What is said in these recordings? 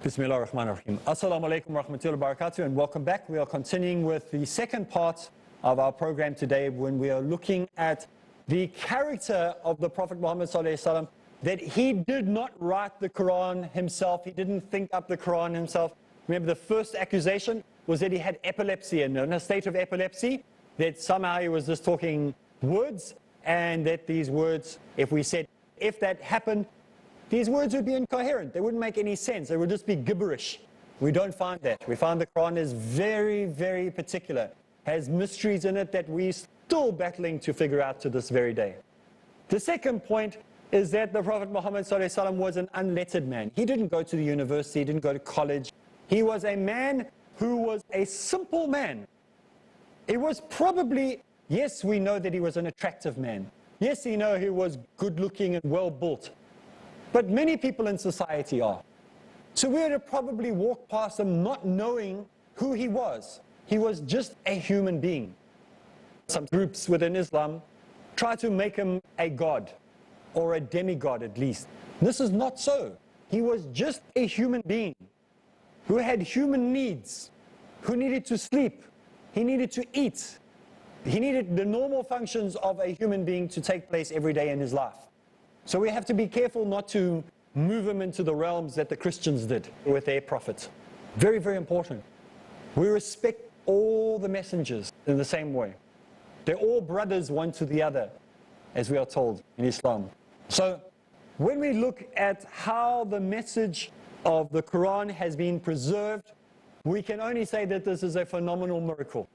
Bismillah ar-Rahman ar-Rahim. Assalamu alaikum wa rahmatullahi wa barakatuh, and welcome back. We are continuing with the second part of our program today, when we are looking at the character of the Prophet Muhammad sallallahu alaihi wasallam, that he did not write the Quran himself. He didn't think up the Quran himself. Remember, the first accusation was that he had epilepsy, and in a state of epilepsy, that somehow he was just talking words, and that these words, if that happened, these words would be incoherent. They wouldn't make any sense. They would just be gibberish. We don't find that. We find the Quran is very, very particular, has mysteries in it that we're still battling to figure out to this very day. The second point is that the Prophet Muhammad ﷺ was an unlettered man. He didn't go to the university, he didn't go to college. He was a man who was a simple man. It was probably, yes, we know that he was an attractive man. Yes, we know he was good looking and well built. But many people in society are. So we would have probably walked past him not knowing who he was. He was just a human being. Some groups within Islam try to make him a god, or a demigod at least. This is not so. He was just a human being who had human needs, who needed to sleep, he needed to eat. He needed the normal functions of a human being to take place every day in his life. So we have to be careful not to move him into the realms that the Christians did with their prophets. Very, very important. We respect all the messengers in the same way. They're all brothers one to the other, as we are told in Islam. So when we look at how the message of the Quran has been preserved, we can only say that this is a phenomenal miracle.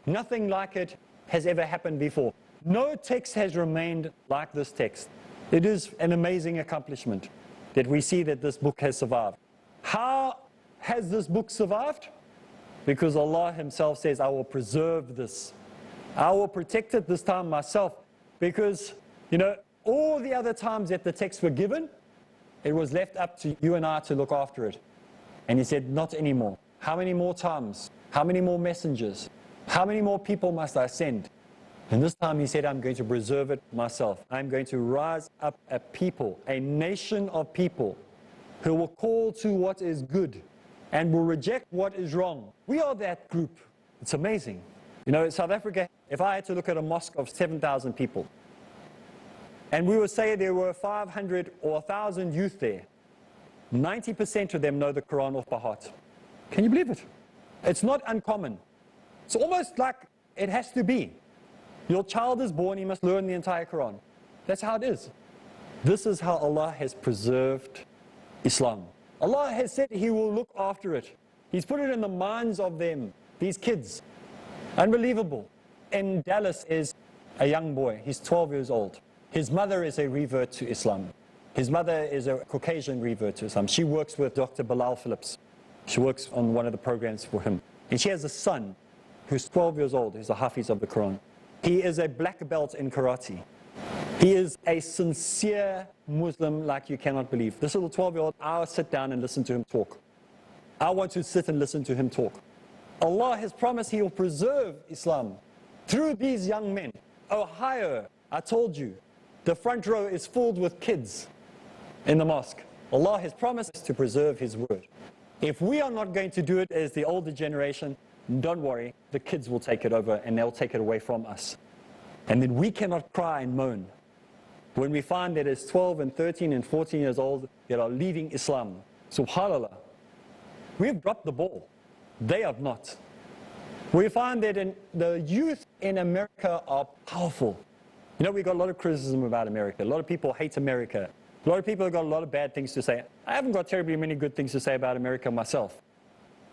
Nothing like it has ever happened before. No text has remained like this text. It is an amazing accomplishment that we see that this book has survived. How has this book survived? Because Allah Himself says, I will preserve this. I will protect it this time myself. Because, all the other times that the texts were given, it was left up to you and I to look after it. And He said, not anymore. How many more times? How many more messengers? How many more people must I send? And this time He said, I'm going to preserve it myself. I'm going to rise up a people, a nation of people who will call to what is good and will reject what is wrong. We are that group. It's amazing. In South Africa, if I had to look at a mosque of 7,000 people, and we would say there were 500 or 1,000 youth there, 90% of them know the Quran off by heart. Can you believe it? It's not uncommon. It's almost like it has to be. Your child is born, he must learn the entire Quran. That's how it is. This is how Allah has preserved Islam. Allah has said He will look after it. He's put it in the minds of them, these kids. Unbelievable. In Dallas is a young boy. He's 12 years old. His mother is a revert to Islam. His mother is a Caucasian revert to Islam. She works with Dr. Bilal Phillips. She works on one of the programs for him. And she has a son who's 12 years old, who's a Hafiz of the Quran. He is a black belt in karate. He is a sincere Muslim like you cannot believe. This little 12-year-old, I'll sit down and listen to him talk. I want to sit and listen to him talk. Allah has promised He will preserve Islam through these young men. Ohio, I told you, the front row is filled with kids in the mosque. Allah has promised to preserve His word. If we are not going to do it as the older generation, don't worry, the kids will take it over and they'll take it away from us. And then we cannot cry and moan when we find that it's 12 and 13 and 14 years old that are leaving Islam. SubhanAllah. We've dropped the ball. They have not. We find that the youth in America are powerful. We've got a lot of criticism about America. A lot of people hate America. A lot of people have got a lot of bad things to say. I haven't got terribly many good things to say about America myself.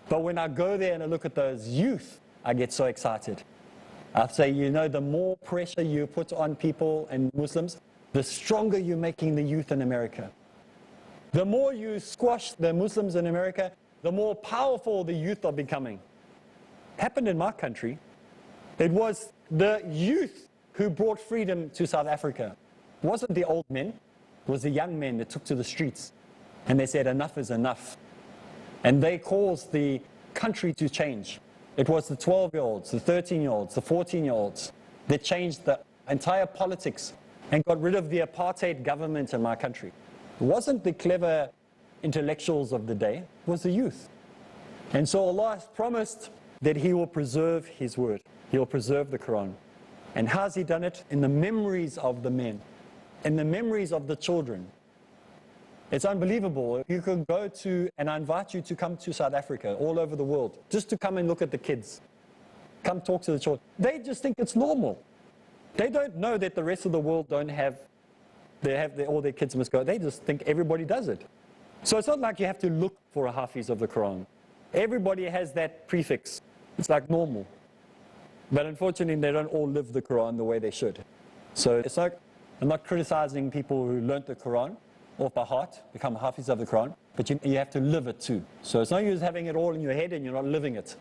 But when I go there and I look at those youth, I get so excited. I say, the more pressure you put on people and Muslims, the stronger you're making the youth in America. The more you squash the Muslims in America, the more powerful the youth are becoming. Happened in my country. It was the youth who brought freedom to South Africa. It wasn't the old men. It was the young men that took to the streets. And they said, enough is enough. And they caused the country to change. It was the 12-year-olds, the 13-year-olds, the 14-year-olds that changed the entire politics and got rid of the apartheid government in my country. It wasn't the clever intellectuals of the day was the youth. And so Allah has promised that He will preserve His word. He will preserve the Quran. And how has He done it? In the memories of the men, in the memories of the children. It's unbelievable. You can go to, and I invite you to come to South Africa, all over the world, just to come and look at the kids. Come talk to the children. They just think it's normal. They don't know that the rest of the world don't have, all their kids must go. They just think everybody does it. So it's not like you have to look for a hafiz of the Quran. Everybody has that prefix. It's like normal. But unfortunately, they don't all live the Quran the way they should. So it's like, I'm not criticizing people who learnt the Quran off by heart, become hafiz of the Quran, but you have to live it too. So it's no use having it all in your head and you're not living it.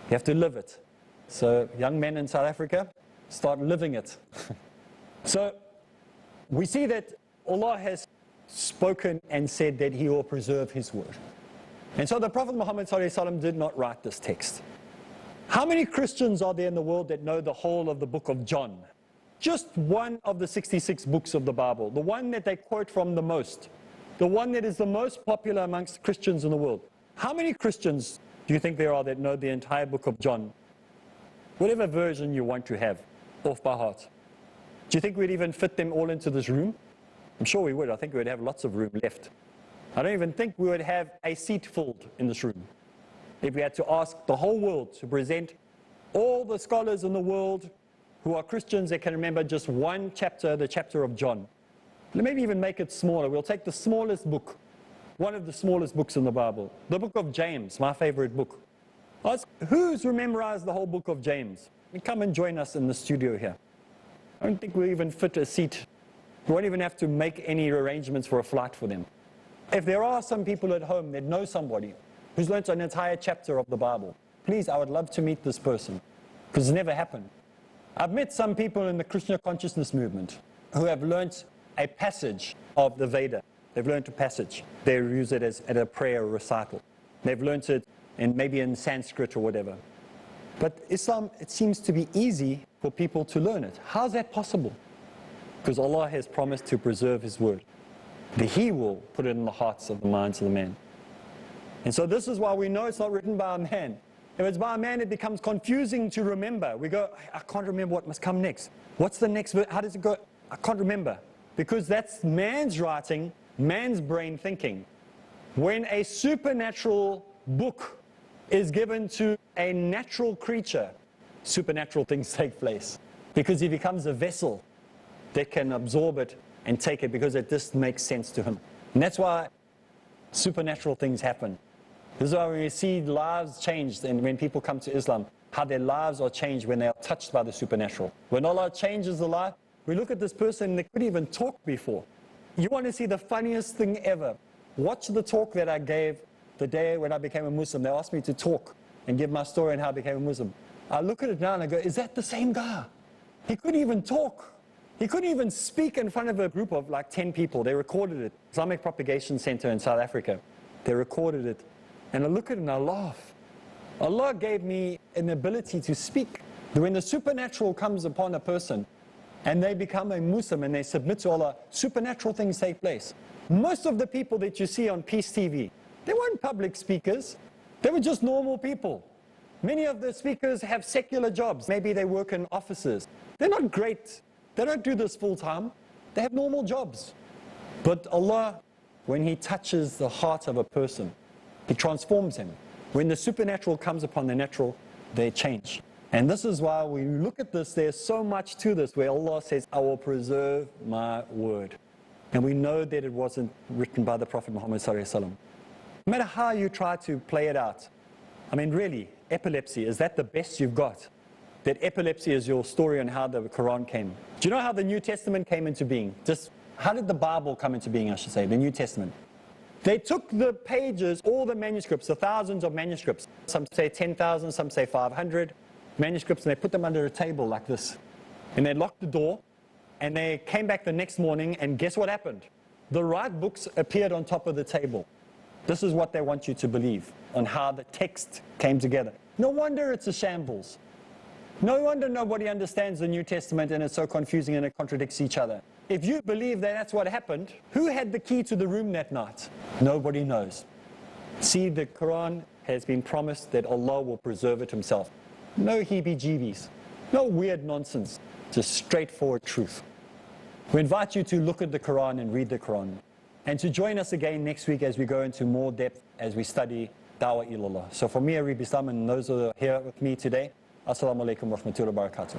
You have to live it. So young men in South Africa, start living it. So we see that Allah has spoken and said that He will preserve His word. And so the Prophet Muhammad ﷺ did not write this text. How many Christians are there in the world that know the whole of the book of John? Just one of the 66 books of the Bible, the one that they quote from the most, the one that is the most popular amongst Christians in the world. How many Christians do you think there are that know the entire book of John? Whatever version you want to have, off by heart. Do you think we'd even fit them all into this room? I'm sure we would. I think we'd have lots of room left. I don't even think we would have a seat filled in this room if we had to ask the whole world to present all the scholars in the world who are Christians that can remember just one chapter, the chapter of John. Maybe even make it smaller. We'll take the smallest book, one of the smallest books in the Bible, the book of James, my favorite book. Ask who's memorized the whole book of James? Come and join us in the studio here. I don't think we even fit a seat. We won't even have to make any arrangements for a flight for them. If there are some people at home that know somebody who's learnt an entire chapter of the Bible, please, I would love to meet this person, because it's never happened. I've met some people in the Krishna consciousness movement who have learnt a passage of the Veda. They've learnt a passage. They use it as at a prayer recital. They've learnt it maybe in Sanskrit or whatever. But Islam, it seems to be easy for people to learn it. How's that possible? Because Allah has promised to preserve His word. That He will put it in the hearts of the minds of the man. And so this is why we know it's not written by a man. If it's by a man, it becomes confusing to remember. We go, I can't remember what must come next. What's the next verse? How does it go? I can't remember. Because that's man's writing, man's brain thinking. When a supernatural book is given to a natural creature, supernatural things take place. Because he becomes a vessel that can absorb it and take it, because it just makes sense to him. And that's why supernatural things happen. This is why when we see lives changed, and when people come to Islam, how their lives are changed when they are touched by the supernatural. When Allah changes the life, we look at this person and they couldn't even talk before. You want to see the funniest thing ever? Watch the talk that I gave the day when I became a Muslim. They asked me to talk and give my story on how I became a Muslim. I look at it now and I go, is that the same guy? He couldn't even talk. He couldn't even speak in front of a group of like 10 people. They recorded it. Islamic Propagation Center in South Africa. They recorded it. And I look at it and I laugh. Allah gave me an ability to speak. When the supernatural comes upon a person and they become a Muslim and they submit to Allah, supernatural things take place. Most of the people that you see on Peace TV, they weren't public speakers. They were just normal people. Many of the speakers have secular jobs. Maybe they work in offices. They're not great. They don't do this full time. They have normal jobs. But Allah, when He touches the heart of a person, He transforms him. When the supernatural comes upon the natural, they change. And this is why we look at this, there's so much to this where Allah says, I will preserve my word. And we know that it wasn't written by the Prophet Muhammad ﷺ. No matter how you try to play it out. I mean, really, epilepsy, is that the best you've got? That epilepsy is your story on how the Quran came. Do you know how the New Testament came into being? Just, how did the Bible come into being, I should say, the New Testament? They took the pages, all the manuscripts, the thousands of manuscripts. Some say 10,000, some say 500 manuscripts, and they put them under a table like this. And they locked the door, and they came back the next morning, and guess what happened? The right books appeared on top of the table. This is what they want you to believe on how the text came together. No wonder it's a shambles. No wonder nobody understands the New Testament and it's so confusing and it contradicts each other. if you believe that that's what happened, who had the key to the room that night? Nobody knows. See, the Quran has been promised that Allah will preserve it himself. No heebie-jeebies, no weird nonsense, just straightforward truth. We invite you to look at the Quran and read the Quran, and to join us again next week as we go into more depth as we study Dawah ilallah. So for me, Areeb Islam, and those who are here with me today, Assalamu alaikum wa rahmatullahi wa barakatuh.